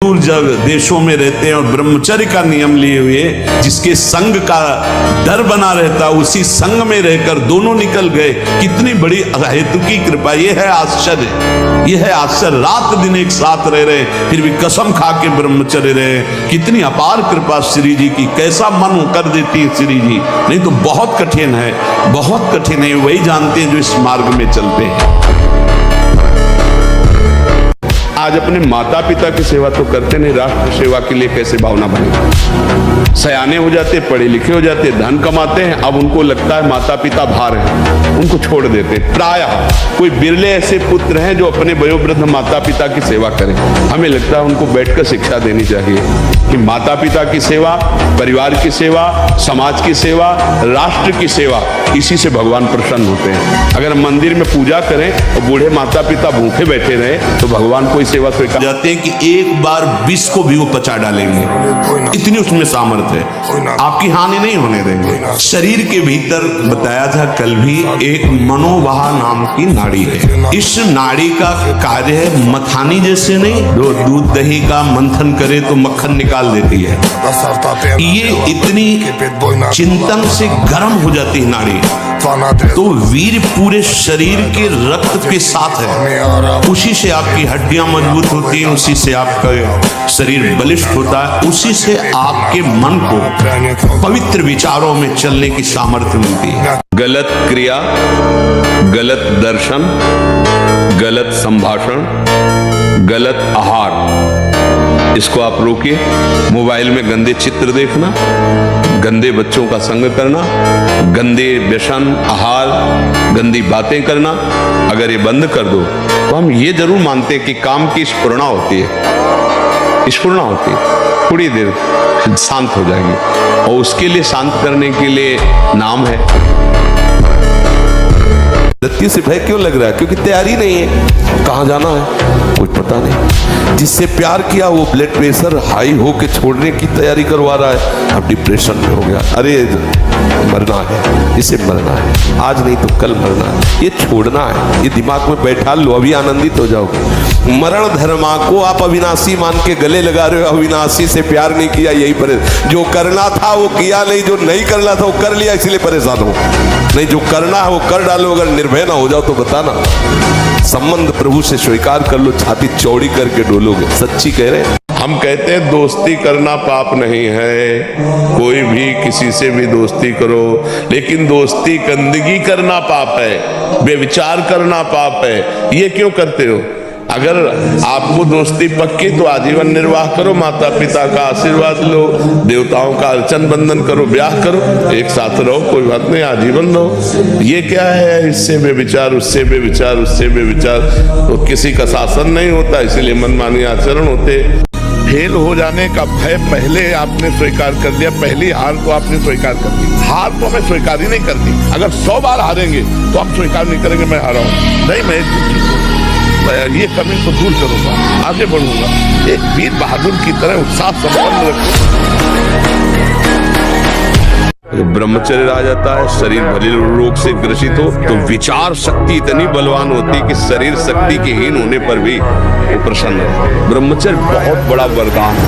दूर जग देशों में रहते हैं और ब्रह्मचर्य का नियम लिए हुए, जिसके संग का डर बना रहता, उसी संग में रहकर दोनों निकल गए। कितनी बड़ी हेतु की कृपा! ये है आश्चर्य, ये है आश्चर्य। रात दिन एक साथ रह रहे, फिर भी कसम खा के ब्रह्मचर्य रहे। कितनी अपार कृपा श्री जी की! कैसा मन कर देती है श्री जी, नहीं तो बहुत कठिन है, बहुत कठिन है। वही जानते हैं जो इस मार्ग में चलते हैं। आज अपने माता पिता की सेवा तो करते नहीं, राष्ट्र सेवा के लिए कैसे भावना बनेगी? सयाने हो जाते, पढ़े लिखे हो जाते, धन कमाते हैं, अब उनको लगता है माता पिता भार है, उनको छोड़ देते। प्रायः कोई बिरले ऐसे पुत्र हैं जो अपने वयोवृद्ध माता पिता की सेवा करें। हमें लगता है उनको बैठकर शिक्षा देनी चाहिए कि माता पिता की सेवा, परिवार की सेवा, समाज की सेवा, राष्ट्र की सेवा, इसी से भगवान प्रसन्न होते हैं। अगर मंदिर में पूजा करें और बूढ़े माता पिता भूखे बैठे रहे तो भगवान कोई सेवा स्वीकार जाते हैं कि एक बार विष को भी वो पचा डालेंगे, इतनी उसमें सामर्थ्य है, आपकी हानि नहीं होने देंगे। शरीर के भीतर बताया था कल भी, एक मनोवाह नाम की नाड़ी है। इस नाड़ी का कार्य है मथानी जैसे नहीं, दूध दही का मंथन करे तो मक्खन निकाल देती है, ये इतनी चिंतन से गर्म हो जाती है नाड़ी। तो वीर पूरे शरीर के रक्त के साथ है, उसी से आपकी हड्डियां मजबूत होती हैं, उसी से आपका शरीर बलिष्ठ होता है, उसी से आपके मन को पवित्र विचारों में चलने की सामर्थ्य मिलती है। गलत क्रिया, गलत दर्शन, गलत संभाषण, गलत आहार, इसको आप रोकिए। मोबाइल में गंदे चित्र देखना, गंदे बच्चों का संग करना, गंदे व्यसन, आहार, गंदी बातें करना, अगर ये बंद कर दो तो हम ये जरूर मानते हैं कि काम की स्फुरणा होती है, स्फुरणा होती है, थोड़ी देर शांत हो जाएगी। और उसके लिए शांत करने के लिए नाम है। मृत्यु से भय क्यों लग रहा है? क्योंकि तैयारी नहीं है, कहां जाना है कुछ पता नहीं। जिससे प्यार किया वो ब्लड प्रेशर हाई होके छोड़ने की तैयारी करवा रहा है, अब डिप्रेशन में हो गया। अरे मरना है, इसे मरना है, आज नहीं तो कल मरना है, ये छोड़ना है, ये दिमाग में बैठा लो, अभी आनंदित हो जाओगे। मरण धर्मा को आप अविनाशी मान के गले लगा रहे हो, अविनाशी से प्यार नहीं किया, यही परेशान। जो करना था वो किया नहीं, जो नहीं करना था वो कर लिया, इसलिए परेशान हो। नहीं, जो करना है वो कर डालो, अगर निर्भय ना हो जाओ तो बताना। संबंध प्रभु से स्वीकार कर लो, छाती चौड़ी करके डोलोगे। सच्ची कह रहे हैं। हम कहते हैं दोस्ती करना पाप नहीं है, कोई भी किसी से भी दोस्ती करो, लेकिन दोस्ती गंदगी करना पाप है, बेविचार करना पाप है। ये क्यों करते हो? अगर आपको दोस्ती पक्की तो आजीवन निर्वाह करो, माता पिता का आशीर्वाद लो, देवताओं का अर्चन बंदन करो, ब्याह करो, एक साथ रहो, कोई बात नहीं, आजीवन रहो। ये क्या है, इससे बेविचार, उससे बेविचार, उससे बेविचार, तो किसी का शासन नहीं होता, इसलिए मनमानी आचरण होते। फेल हो जाने का भय पहले आपने स्वीकार कर लिया, पहली हार को आपने स्वीकार कर ली। हार तो हमें स्वीकार ही नहीं करती। अगर 100 बार हारेंगे तो हम स्वीकार नहीं करेंगे मैं हारा हूं, नहीं, मैं ये कमी को दूर करूंगा, आगे बढ़ूंगा, एक वीर बहादुर की तरह उत्साह संपन्न रखूं। ब्रह्मचर्य आ जाता है, शरीर भले रोग से ग्रसित हो तो विचार शक्ति इतनी बलवान होती है कि शरीर शक्ति के हीन होने पर भी वो प्रसन्न है। ब्रह्मचर्य बहुत बड़ा वरदान है।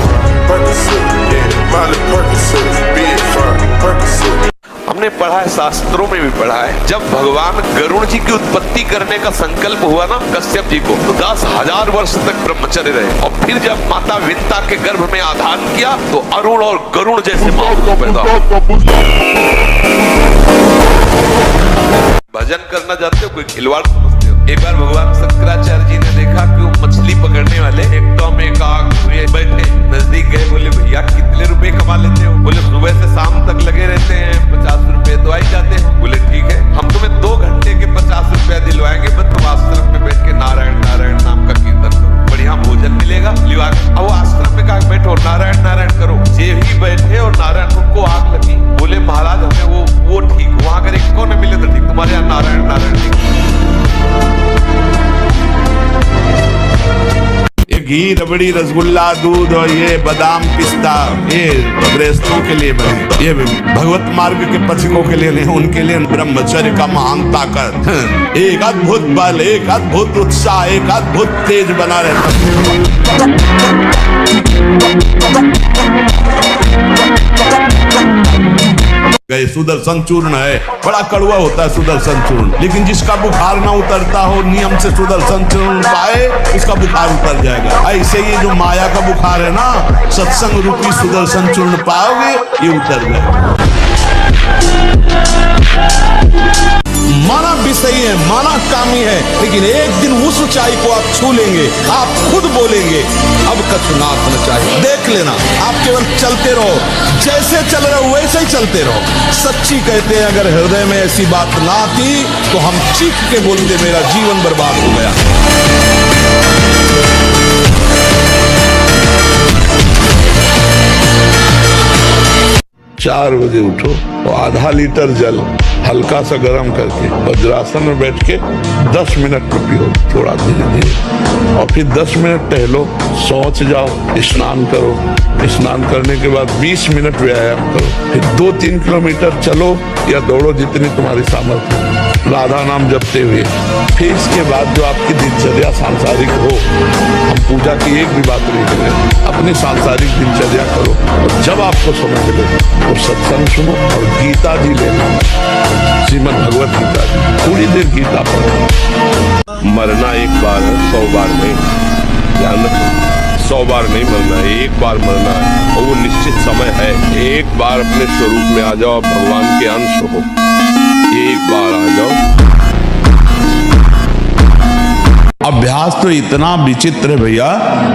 हमने पढ़ा है, शास्त्रों में भी पढ़ा है, जब भगवान गरुड़ जी की उत्पत्ति करने का संकल्प हुआ ना कश्यप जी को, तो 10,000 वर्ष तक ब्रह्मचर्य रहे। और फिर जब माता विंता के गर्भ में आधान किया तो अरुण और गरुड़ जैसे महापुरुष पैदा हुए। भजन करना जानते हो, कोई खिलवाड़ समझते हो? एक बार भगवान शंकराचार्य जी ने देखा कि वो मछली पकड़ने वाले एकदम एक आग बैठे, नजदीक गए, बोले भैया कितने रुपए कमा लेते हो? बोले सुबह से शाम तक लगे रहते हैं, 50 रुपए तो आई जाते हैं। बोले ठीक है, हम तुम्हें 2 घंटे के 50 रुपया दिलवाएंगे, बस तुम आश्रम में बैठ के नारायण नारायण नाम का कीर्तन करो, बढ़िया भोजन मिलेगा। अब वो आश्रम में कहा बैठो, नारायण नारायण करो। जे ही बैठे और नारायण, उनको आग लगी। बोले महाराज हमें वो ठीक, वहां अगर एक को न मिले तो ठीक, तुम्हारे यहाँ नारायण नारायण ठीक। ये घी, रबड़ी, रसगुल्ला, दूध और ये बादाम, पिस्ता, ये गृहस्थों के लिए बने, ये भगवत मार्ग के पथिकों के लिए नहीं, उनके लिए ब्रह्मचर्य का महान ताकत, एक अद्भुत बल, एक अद्भुत उत्साह, एक अद्भुत तेज बना रहता है। है, सुदर्शन चूर्ण है। बड़ा कड़वा होता है सुदर्शन चूर्ण, लेकिन जिसका बुखार ना उतरता हो, नियम से सुदर्शन चूर्ण पाए, उसका बुखार उतर जाएगा। ऐसे ये जो माया का बुखार है ना, सत्संग रूपी सुदर्शन चूर्ण पाओगे, ये उतर जाएगा। माना विषयी है, माना कामी है, लेकिन एक दिन उस ऊंचाई को आप छू लेंगे। आप खुद बोलेंगे अब कछुनाथ न चाहिए। देख लेना, आप केवल चलते रहो, जैसे चल रहे हो वैसे ही चलते रहो। सच्ची कहते हैं, अगर हृदय में ऐसी बात ना आती तो हम चीख के बोलते मेरा जीवन बर्बाद हो गया। 4 बजे उठो तो आधा लीटर जल हल्का सा गर्म करके वज्रासन में बैठ के 10 मिनट में पियो, थोड़ा धीरे धीरे, और फिर 10 मिनट टहलो, शौच जाओ, स्नान करो, स्नान करने के बाद 20 मिनट व्यायाम करो, फिर 2-3 किलोमीटर चलो या दौड़ो जितनी तुम्हारी सामर्थ्य, राधा नाम जपते हुए। फिर इसके बाद जो आपकी दिनचर्या सांसारिक हो, हम पूजा की एक भी बात नहीं करें, अपनी सांसारिक दिनचर्या करो, और जब आपको समय मिले तो सत्संग सुनो और गीता जी लेना, श्रीमद् भगवत गीता जी, थोड़ी देर गीता पढ़ो। मरना एक बार है, 100 बार नहीं। ध्यान रखो, 100 बार नहीं मरना है, एक बार मरना है, और वो निश्चित समय है। एक बार अपने स्वरूप में आ जाओ, भगवान के अंश हो, एक बार आ जाओ। अभ्यास तो इतना विचित्र है भैया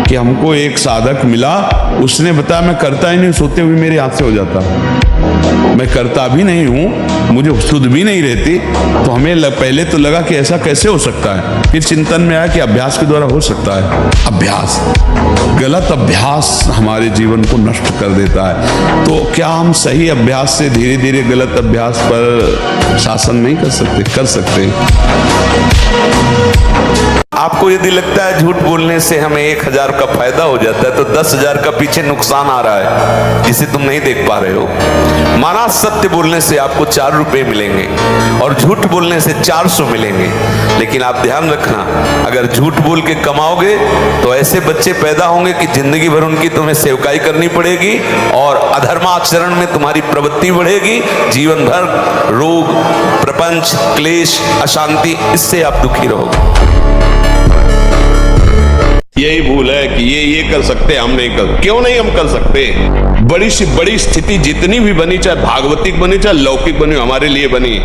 कि हमको एक साधक मिला, उसने बताया मैं करता ही नहीं, सोते हुए मेरे हाथ से हो जाता, मैं करता भी नहीं हूं, मुझे सुध भी नहीं रहती। तो हमें पहले तो लगा कि ऐसा कैसे हो सकता है, फिर चिंतन में आया कि अभ्यास के द्वारा हो सकता है। अभ्यास, गलत अभ्यास हमारे जीवन को नष्ट कर देता है। तो क्या हम सही अभ्यास से धीरे धीरे गलत अभ्यास पर शासन नहीं कर सकते? कर सकते। आपको यदि लगता है झूठ बोलने से हमें 1000 का फायदा हो जाता है, तो 10,000 का पीछे नुकसान आ रहा है जिसे तुम नहीं देख पा रहे हो। माना सत्य बोलने से आपको 4 रुपए मिलेंगे और झूठ बोलने से 400 मिलेंगे। लेकिन आप ध्यान रखना, अगर झूठ बोल के कमाओगे तो ऐसे बच्चे पैदा होंगे कि जिंदगी भर उनकी तुम्हें सेवकाई करनी पड़ेगी, और अधर्माचरण में तुम्हारी प्रवृत्ति बढ़ेगी। जीवन भर रोग, प्रपंच, क्लेश, अशांति, इससे आप दुखी रहोगे। यही भूल है कि ये कर सकते, हम नहीं कर। क्यों नहीं हम कर सकते? बड़ी से बड़ी स्थिति जितनी भी बनी, चाहे भागवतिक बनी चाहे लौकिक बनी, हमारे लिए बनी,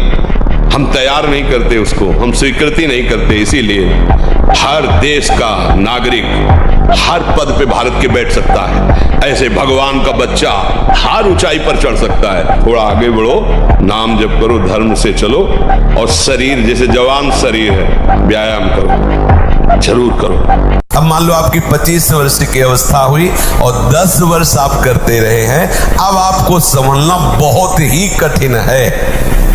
हम तैयार नहीं करते उसको, हम स्वीकृति नहीं करते। इसीलिए हर देश का नागरिक हर पद पे भारत के बैठ सकता है, ऐसे भगवान का बच्चा हर ऊंचाई पर चढ़ सकता है। थोड़ा आगे बढ़ो, नाम जप करो, धर्म से चलो, और शरीर जैसे जवान शरीर है, व्यायाम करो, जरूर करो। अब मान लो आपकी 25 वर्ष की अवस्था हुई और 10 वर्ष आप करते रहे हैं, अब आपको संभलना बहुत ही कठिन है,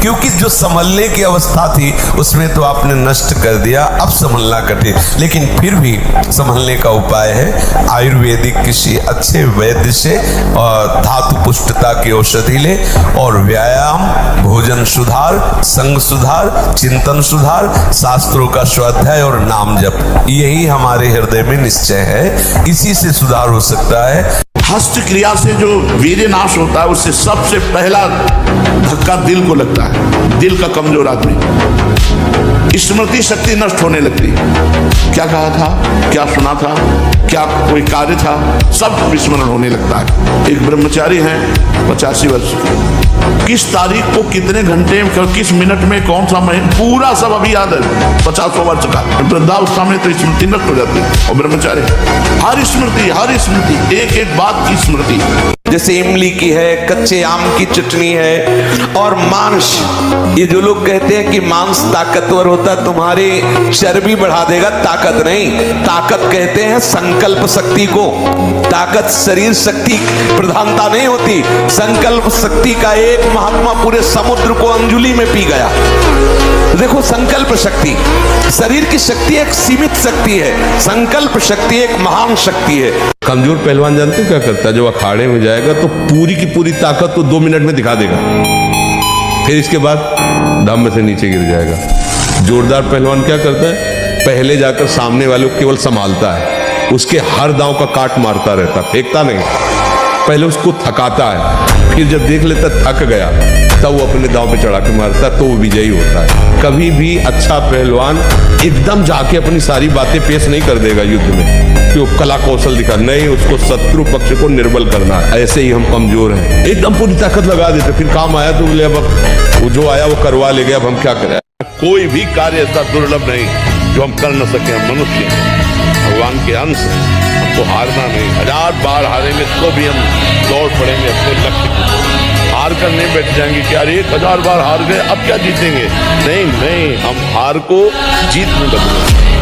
क्योंकि जो संभलने की अवस्था थी उसमें तो आपने नष्ट कर दिया, अब संभलना कठिन। लेकिन फिर भी संभलने का उपाय है, आयुर्वेदिक किसी अच्छे वैद्य से धातु पुष्टता की औषधि ले, और व्यायाम, भोजन सुधार, संग सुधार, चिंतन सुधार, शास्त्रों का स्वाध्याय और नाम जप, यही हमारे हृदय में निश्चय है। इसी से सुधार हो सकता है। हस्त क्रिया से जो वीर्य नाश होता है, उससे सबसे पहला धक्का दिल को लगता है। दिल का कमजोर आदमी, स्मृति शक्ति नष्ट होने लगती है। क्या कहा था, क्या सुना था, क्या कोई कार्य था, सब विस्मरण होने लगता है। एक ब्रह्मचारी हैं 85 वर्ष के, किस तारीख को कितने घंटे में, किस मिनट में, कौन सा महीना, पूरा सब अभी याद है। 50 वर्ष का वृद्धावस्था में तो स्मृति नष्ट हो जाती है, और ब्रह्मचारी हर स्मृति, एक एक बात की स्मृति। जैसे इमली की है, कच्चे आम की चटनी है, और मांस। ये जो लोग कहते हैं कि मांस ताकतवर होता है, तुम्हारी चर्बी बढ़ा देगा, ताकत नहीं। ताकत कहते हैं संकल्प शक्ति को। ताकत शरीर शक्ति प्रधानता नहीं होती, संकल्प शक्ति का एक महात्मा पूरे समुद्र को अंजुली में पी गया। देखो, संकल्प शक्ति, शरीर की शक्ति एक सीमित शक्ति है, संकल्प शक्ति एक महान शक्ति है। कमजोर पहलवान जानते हो क्या करता है? जब अखाड़े में जाएगा तो पूरी की पूरी ताकत तो 2 मिनट में दिखा देगा, फिर इसके बाद दम से नीचे गिर जाएगा। जोरदार पहलवान क्या करता है? पहले जाकर सामने वाले को केवल संभालता है, उसके हर दांव का काट मारता रहता, फेंकता नहीं, पहले उसको थकाता है, फिर जब देख लेता थक गया तब वो अपने दांव पे चढ़ा के मारता तो वो विजयी होता है। कभी भी अच्छा पहलवान एकदम जाके अपनी सारी बातें पेश नहीं कर देगा युद्ध में कि वो कला कौशल दिखा, नहीं, उसको शत्रु पक्ष को निर्बल करना है। ऐसे ही हम कमजोर हैं, एकदम पूरी ताकत लगा देते, फिर काम आया तो बोले अब वो जो आया वो करवा ले गया, अब हम क्या करें। कोई भी कार्य ऐसा दुर्लभ नहीं जो हम कर न सके। हम मनुष्य हैं, भगवान के अंश हैं, हमको हारना नहीं। 1000 बार हारेंगे तो भी हम दौड़ पड़ेंगे अपने लक्ष्य की। हार कर नहीं बैठ जाएंगे कि अरे 1000 बार हार गए अब क्या जीतेंगे। नहीं, हम हार को जीत में बदलेंगे।